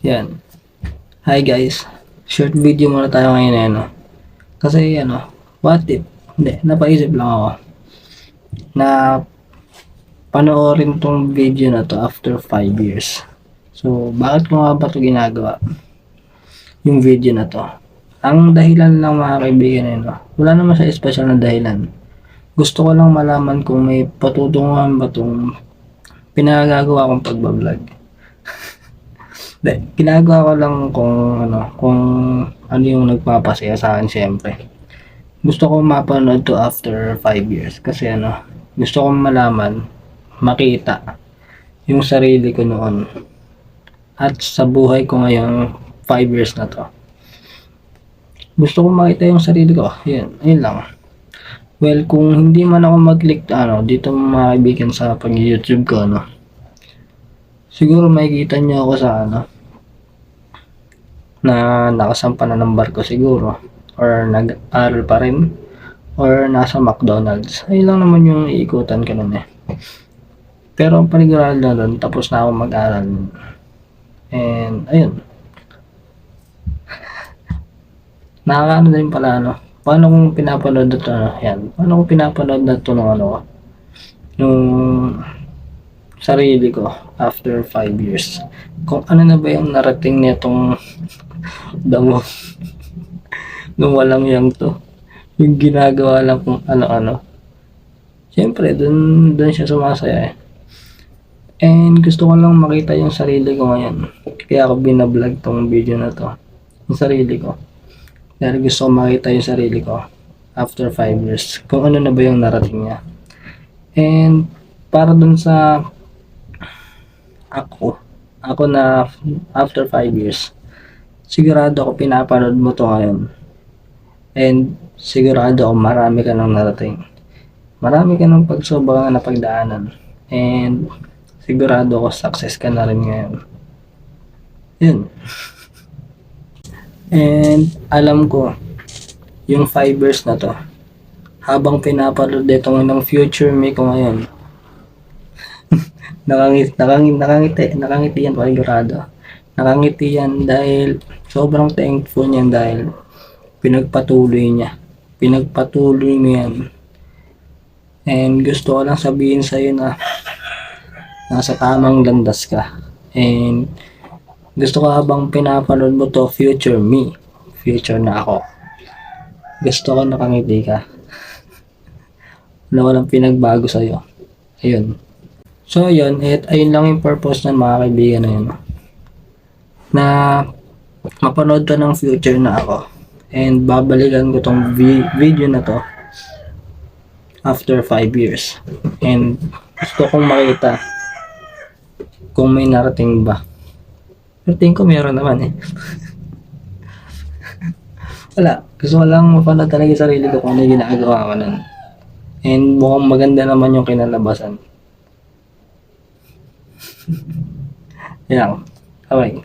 Yan. Hi guys. Short video muna tayo ngayon Kasi what if? Hindi, napaisip lang ako na panoorin tong video na to after 5 years. So, bakit ko nga ba ito ginagawa? Yung video na to. Ang dahilan lang mga kaibigan wala naman siya special na dahilan. Gusto ko lang malaman kung may patutunguhan ba itong pinagagawa kong pagbablog. Ginagawa ko lang kung ano yung nagpapasaya sa akin siyempre. Gusto ko mapanood to after 5 years kasi gusto kong malaman, makita yung sarili ko noon at sa buhay ko ngayong 5 years na to. Gusto kong makita yung sarili ko. Yun lang. Well, kung hindi man ako mag-click dito mga kaibigan sa pag-YouTube ko siguro makikita niyo ako sa na nakasampa na ng barko siguro or nag-aral pa rin or nasa McDonald's. Ayun lang naman yung iikutan ko nun Pero ang panigurado na doon, tapos na ako mag-aral. And ayun. Nakakaano din pala paano kung pinapanood na to paano kung pinapanood na to nung sarili ko after 5 years. Kung ano na ba yung narating nitong damo nung walang yang to. Yung ginagawa lang kung ano-ano. Siyempre, dun siya sumasaya And gusto ko lang makita yung sarili ko ngayon. Kaya ako binablog tong video na to. Yung sarili ko. Dahil gusto ko makita yung sarili ko after 5 years. Kung ano na ba yung narating niya. And para dun sa ako na after 5 years, sigurado ako pinapanood mo to ngayon. And sigurado ako marami ka nang narating. Marami ka nang pagsobrang na pagdaanan. And sigurado ako success ka na rin ngayon. Yun. And alam ko, yung 5 years na to, habang pinapanood ito ng future me ko ngayon, nakangiti yan panigurado. Nakangiti yan dahil sobrang thankful niyan dahil pinagpatuloy mo yan. And gusto ko lang sabihin sa'yo na nasa tamang landas ka. And gusto ko habang pinapanood mo to future me, future na ako, gusto ko nakangiti ka. Walang pinagbago sa'yo. Ayun. So ayun lang yung purpose ng mga kaibigan na mapanood ka ng future na ako. And babalikan ko tong video na to after 5 years. And gusto kong makita kung may narating ba. Pero tingin ko meron naman Wala. Gusto ko lang mapanood talaga yung sarili ko kung ano yung ginagawa ko nun. And mukhang maganda naman yung kinalabasan. Yan. Okay.